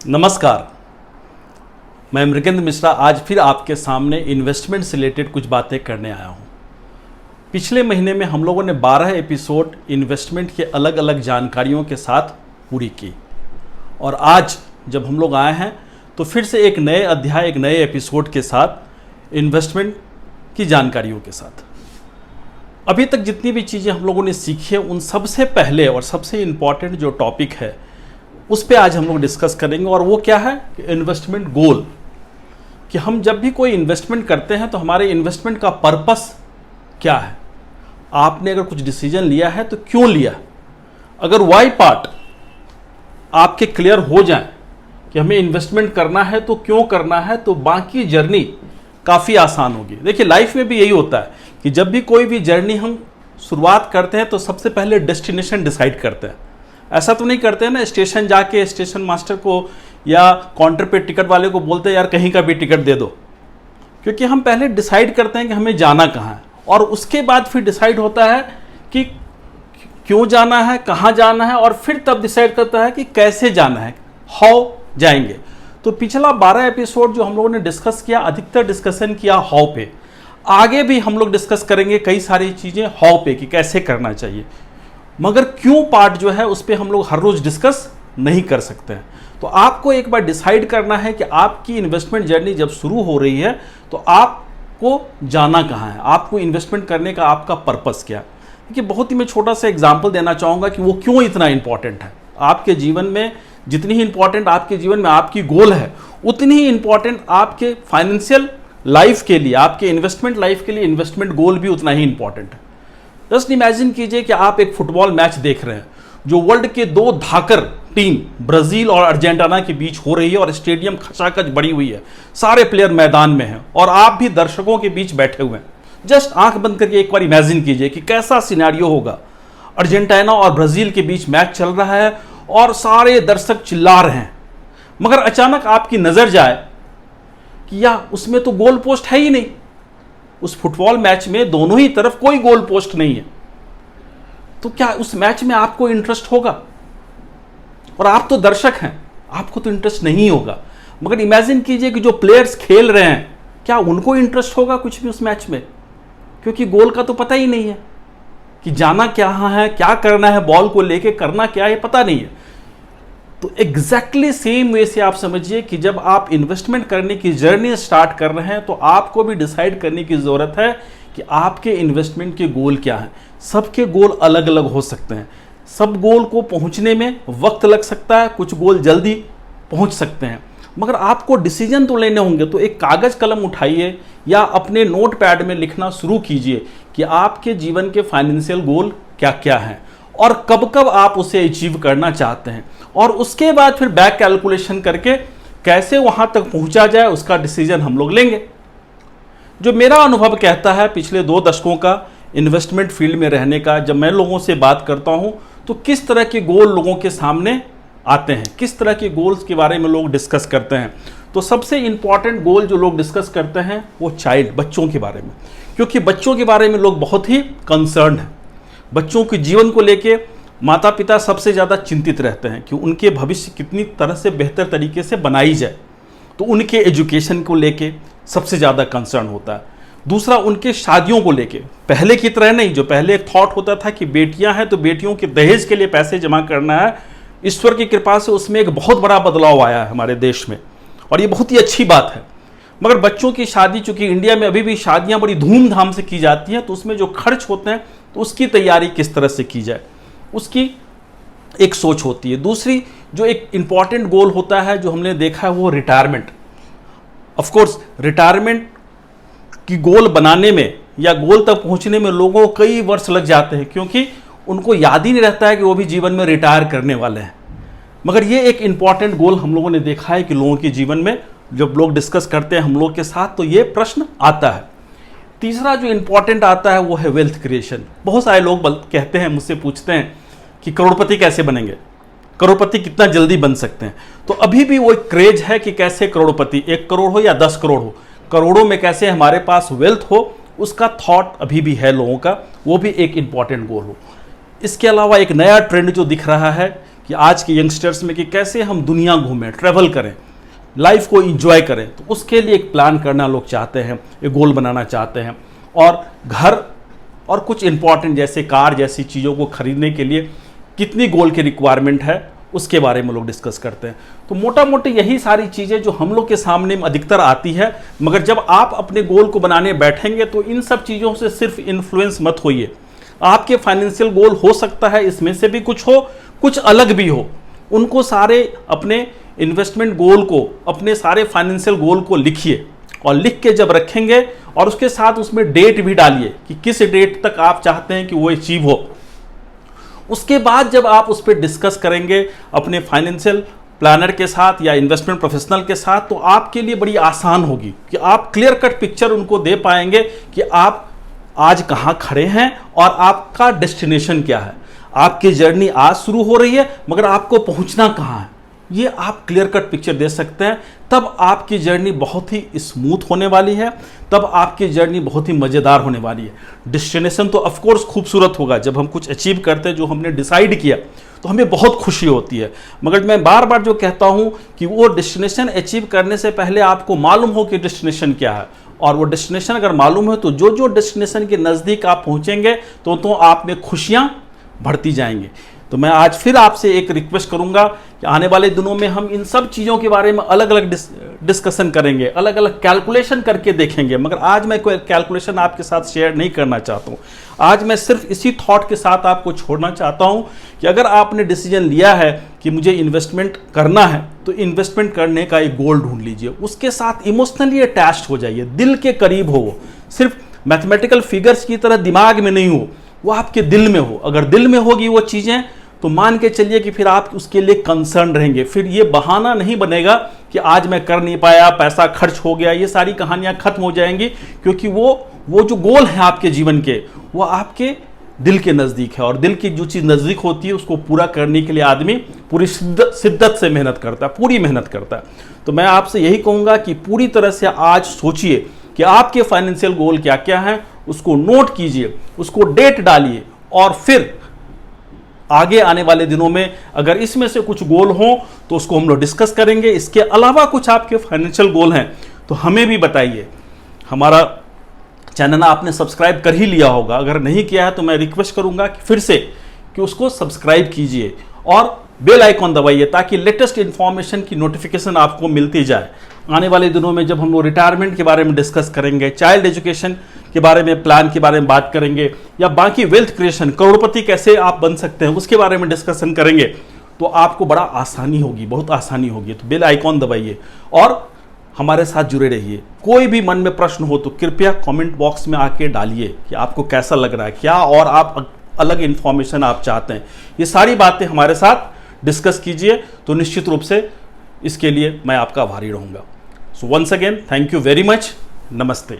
नमस्कार, मैं मृगेंद्र मिश्रा आज फिर आपके सामने इन्वेस्टमेंट से रिलेटेड कुछ बातें करने आया हूँ। पिछले महीने में हम लोगों ने 12 एपिसोड इन्वेस्टमेंट के अलग अलग जानकारियों के साथ पूरी की और आज जब हम लोग आए हैं तो फिर से एक नए अध्याय, एक नए एपिसोड के साथ इन्वेस्टमेंट की जानकारियों के साथ। अभी तक जितनी भी चीज़ें हम लोगों ने सीखी है उन सबसे पहले और सबसे इम्पॉर्टेंट जो टॉपिक है उस पे आज हम लोग डिस्कस करेंगे और वो क्या है कि इन्वेस्टमेंट गोल। कि हम जब भी कोई इन्वेस्टमेंट करते हैं तो हमारे इन्वेस्टमेंट का पर्पस क्या है। आपने अगर कुछ डिसीजन लिया है तो क्यों लिया। अगर वाई पार्ट आपके क्लियर हो जाए कि हमें इन्वेस्टमेंट करना है तो क्यों करना है, तो बाकी जर्नी काफ़ी आसान होगी। देखिए, लाइफ में भी यही होता है कि जब भी कोई भी जर्नी हम शुरुआत करते हैं तो सबसे पहले डेस्टिनेशन डिसाइड करते हैं। ऐसा तो नहीं करते हैं ना, स्टेशन जाके स्टेशन मास्टर को या काउंटर पे टिकट वाले को बोलते हैं यार कहीं का भी टिकट दे दो, क्योंकि हम पहले डिसाइड करते हैं कि हमें जाना कहाँ है और उसके बाद फिर डिसाइड होता है कि क्यों जाना है, कहाँ जाना है और फिर तब डिसाइड करता है कि कैसे जाना है, हाउ जाएंगे। तो पिछला 12 एपिसोड जो हम लोगों ने डिस्कस किया, अधिकतर डिस्कशन किया हाउ पे। आगे भी हम लोग डिस्कस करेंगे कई सारी चीज़ें हाउ पे कि कैसे करना चाहिए, मगर क्यों पार्ट जो है उस पर हम लोग हर रोज डिस्कस नहीं कर सकते हैं। तो आपको एक बार डिसाइड करना है कि आपकी इन्वेस्टमेंट जर्नी जब शुरू हो रही है तो आपको जाना कहाँ है, आपको इन्वेस्टमेंट करने का आपका पर्पस क्या है। देखिए, बहुत ही मैं छोटा सा एग्जांपल देना चाहूँगा कि वो क्यों इतना इंपॉर्टेंट है आपके जीवन में। जितनी ही इंपॉर्टेंट आपके जीवन में आपकी गोल है, उतनी ही इंपॉर्टेंट आपके फाइनेंशियल लाइफ के लिए, आपके इन्वेस्टमेंट लाइफ के लिए इन्वेस्टमेंट गोल भी उतना ही इंपॉर्टेंट है। जस्ट इमेजिन कीजिए कि आप एक फुटबॉल मैच देख रहे हैं जो वर्ल्ड के दो धाकर टीम ब्राजील और अर्जेंटीना के बीच हो रही है और स्टेडियम खचाखच भरी हुई है, सारे प्लेयर मैदान में हैं और आप भी दर्शकों के बीच बैठे हुए हैं। जस्ट आंख बंद करके एक बार इमेजिन कीजिए कि कैसा सिनेरियो होगा। अर्जेंटीना और ब्राजील के बीच मैच चल रहा है और सारे दर्शक चिल्ला रहे हैं, मगर अचानक आपकी नजर जाए कि या उसमें तो गोल पोस्ट है ही नहीं। उस फुटबॉल मैच में दोनों ही तरफ कोई गोल पोस्ट नहीं है, तो क्या उस मैच में आपको इंटरेस्ट होगा? और आप तो दर्शक हैं, आपको तो इंटरेस्ट नहीं होगा। मगर इमेजिन कीजिए कि जो प्लेयर्स खेल रहे हैं, क्या उनको इंटरेस्ट होगा कुछ भी उस मैच में? क्योंकि गोल का तो पता ही नहीं है कि जाना क्या है, क्या करना है, बॉल को लेके करना क्या है, पता नहीं है। तो एग्जैक्टली सेम वे से आप समझिए कि जब आप इन्वेस्टमेंट करने की जर्नी स्टार्ट कर रहे हैं तो आपको भी डिसाइड करने की ज़रूरत है कि आपके इन्वेस्टमेंट के गोल क्या हैं। सबके गोल अलग अलग हो सकते हैं, सब गोल को पहुंचने में वक्त लग सकता है, कुछ गोल जल्दी पहुंच सकते हैं, मगर आपको डिसीजन तो लेने होंगे। तो एक कागज़ कलम उठाइए या अपने नोट पैड में लिखना शुरू कीजिए कि आपके जीवन के फाइनेंशियल गोल क्या क्या हैं और कब कब आप उसे अचीव करना चाहते हैं, और उसके बाद फिर बैक कैलकुलेशन करके कैसे वहां तक पहुंचा जाए उसका डिसीजन हम लोग लेंगे। जो मेरा अनुभव कहता है पिछले 2 दशकों का इन्वेस्टमेंट फील्ड में रहने का, जब मैं लोगों से बात करता हूं तो किस तरह के गोल लोगों के सामने आते हैं, किस तरह के गोल्स के बारे में लोग डिस्कस करते हैं। तो सबसे इंपॉर्टेंट गोल जो लोग डिस्कस करते हैं वो बच्चों के बारे में, क्योंकि बच्चों के बारे में लोग बहुत ही कंसर्न हैं। बच्चों के जीवन को लेके माता पिता सबसे ज़्यादा चिंतित रहते हैं कि उनके भविष्य कितनी तरह से बेहतर तरीके से बनाई जाए, तो उनके एजुकेशन को लेके सबसे ज़्यादा कंसर्न होता है। दूसरा, उनके शादियों को लेके, पहले की तरह नहीं, जो पहले एक थॉट होता था कि बेटियां हैं तो बेटियों के दहेज के लिए पैसे जमा करना है, ईश्वर की कृपा से उसमें एक बहुत बड़ा बदलाव आया है हमारे देश में और ये बहुत ही अच्छी बात है। मगर बच्चों की शादी, चूँकि इंडिया में अभी भी शादियाँ बड़ी धूमधाम से की जाती हैं, तो उसमें जो खर्च होते हैं तो उसकी तैयारी किस तरह से की जाए, उसकी एक सोच होती है। दूसरी, जो एक इम्पॉर्टेंट गोल होता है जो हमने देखा है वो रिटायरमेंट। ऑफ कोर्स रिटायरमेंट की गोल बनाने में या गोल तक पहुंचने में लोगों को कई वर्ष लग जाते हैं, क्योंकि उनको याद ही नहीं रहता है कि वो भी जीवन में रिटायर करने वाले हैं। मगर ये एक इम्पॉर्टेंट गोल हम लोगों ने देखा है कि लोगों के जीवन में जब लोग डिस्कस करते हैं हम लोग के साथ तो ये प्रश्न आता है। तीसरा जो इम्पॉर्टेंट आता है वो है वेल्थ क्रिएशन। बहुत सारे लोग कहते हैं, मुझसे पूछते हैं कि करोड़पति कैसे बनेंगे, करोड़पति कितना जल्दी बन सकते हैं। तो अभी भी वो एक क्रेज है कि कैसे करोड़पति, 1 करोड़ हो या 10 करोड़ हो, करोड़ों में कैसे हमारे पास वेल्थ हो, उसका थॉट अभी भी है लोगों का, वो भी एक इम्पॉर्टेंट गोल हो। इसके अलावा एक नया ट्रेंड जो दिख रहा है कि आज के यंगस्टर्स में कि कैसे हम दुनिया घूमें, ट्रैवल करें, लाइफ को एंजॉय करें। तो उसके लिए एक प्लान करना लोग चाहते हैं, एक गोल बनाना चाहते हैं। और घर और कुछ इंपॉर्टेंट जैसे कार जैसी चीज़ों को खरीदने के लिए कितनी गोल की रिक्वायरमेंट है उसके बारे में लोग डिस्कस करते हैं। तो मोटा मोटी यही सारी चीज़ें जो हम लोग के सामने अधिकतर आती है। मगर जब आप अपने गोल को बनाने बैठेंगे तो इन सब चीज़ों से सिर्फ इन्फ्लुएंस मत होइए। आपके फाइनेंशियल गोल हो सकता है इसमें से भी कुछ हो, कुछ अलग भी हो। उनको सारे अपने इन्वेस्टमेंट गोल को, अपने सारे फाइनेंशियल गोल को लिखिए और लिख के जब रखेंगे और उसके साथ उसमें डेट भी डालिए कि किस डेट तक आप चाहते हैं कि वो अचीव हो। उसके बाद जब आप उस पर डिस्कस करेंगे अपने फाइनेंशियल प्लानर के साथ या इन्वेस्टमेंट प्रोफेशनल के साथ, तो आपके लिए बड़ी आसान होगी कि आप क्लियर कट पिक्चर उनको दे पाएंगे कि आप आज कहाँ खड़े हैं और आपका डेस्टिनेशन क्या है। आपकी जर्नी आज शुरू हो रही है मगर आपको पहुंचना कहाँ है, ये आप क्लियर कट पिक्चर दे सकते हैं। तब आपकी जर्नी बहुत ही स्मूथ होने वाली है, तब आपकी जर्नी बहुत ही मज़ेदार होने वाली है। डेस्टिनेशन तो ऑफ कोर्स खूबसूरत होगा, जब हम कुछ अचीव करते हैं जो हमने डिसाइड किया तो हमें बहुत खुशी होती है। मगर मैं बार बार जो कहता हूँ कि वो डेस्टिनेशन अचीव करने से पहले आपको मालूम हो कि डेस्टिनेशन क्या है। और वो डेस्टिनेशन अगर मालूम है तो जो जो डेस्टिनेशन के नज़दीक आप पहुँचेंगे तो आप में खुशियाँ बढ़ती जाएंगी। तो मैं आज फिर आपसे एक रिक्वेस्ट करूंगा कि आने वाले दिनों में हम इन सब चीज़ों के बारे में अलग अलग डिस्कशन करेंगे, अलग अलग कैलकुलेशन करके देखेंगे। मगर आज मैं कोई कैलकुलेशन आपके साथ शेयर नहीं करना चाहता हूँ। आज मैं सिर्फ इसी थॉट के साथ आपको छोड़ना चाहता हूँ कि अगर आपने डिसीजन लिया है कि मुझे इन्वेस्टमेंट करना है तो इन्वेस्टमेंट करने का एक गोल ढूंढ लीजिए, उसके साथ इमोशनली अटैच्ड हो जाइए, दिल के करीब हो। वो सिर्फ मैथमेटिकल फिगर्स की तरह दिमाग में नहीं हो, वो आपके दिल में हो। अगर दिल में होगी वो चीज़ें तो मान के चलिए कि फिर आप उसके लिए कंसर्न रहेंगे। फिर ये बहाना नहीं बनेगा कि आज मैं कर नहीं पाया, पैसा खर्च हो गया, ये सारी कहानियां खत्म हो जाएंगी। क्योंकि वो जो गोल है आपके जीवन के, वो आपके दिल के नज़दीक है। और दिल की जो चीज़ नज़दीक होती है उसको पूरा करने के लिए आदमी पूरी शिद्दत से मेहनत करता है, पूरी मेहनत करता है। तो मैं आपसे यही कहूँगा कि पूरी तरह से आज सोचिए कि आपके फाइनेंशियल गोल क्या क्या हैं, उसको नोट कीजिए, उसको डेट डालिए और फिर आगे आने वाले दिनों में अगर इसमें से कुछ गोल हो तो उसको हम लोग डिस्कस करेंगे। इसके अलावा कुछ आपके फाइनेंशियल गोल हैं तो हमें भी बताइए। हमारा चैनल आपने सब्सक्राइब कर ही लिया होगा, अगर नहीं किया है तो मैं रिक्वेस्ट करूंगा कि फिर से कि उसको सब्सक्राइब कीजिए और बेल आइकॉन दबाइए ताकि लेटेस्ट इंफॉर्मेशन की नोटिफिकेशन आपको मिलती जाए। आने वाले दिनों में जब हम लोग रिटायरमेंट के बारे में डिस्कस करेंगे, चाइल्ड एजुकेशन के बारे में, प्लान के बारे में बात करेंगे, या बाकी वेल्थ क्रिएशन, करोड़पति कैसे आप बन सकते हैं उसके बारे में डिस्कशन करेंगे, तो आपको बड़ा आसानी होगी, बहुत आसानी होगी। तो बेल आइकॉन दबाइए और हमारे साथ जुड़े रहिए। कोई भी मन में प्रश्न हो तो कृपया कमेंट बॉक्स में आके डालिए कि आपको कैसा लग रहा है, क्या और आप अलग इन्फॉर्मेशन आप चाहते हैं। ये सारी बातें हमारे साथ डिस्कस कीजिए तो निश्चित रूप से इसके लिए मैं आपका आभारी रहूँगा। So once again thank you very much. नमस्ते।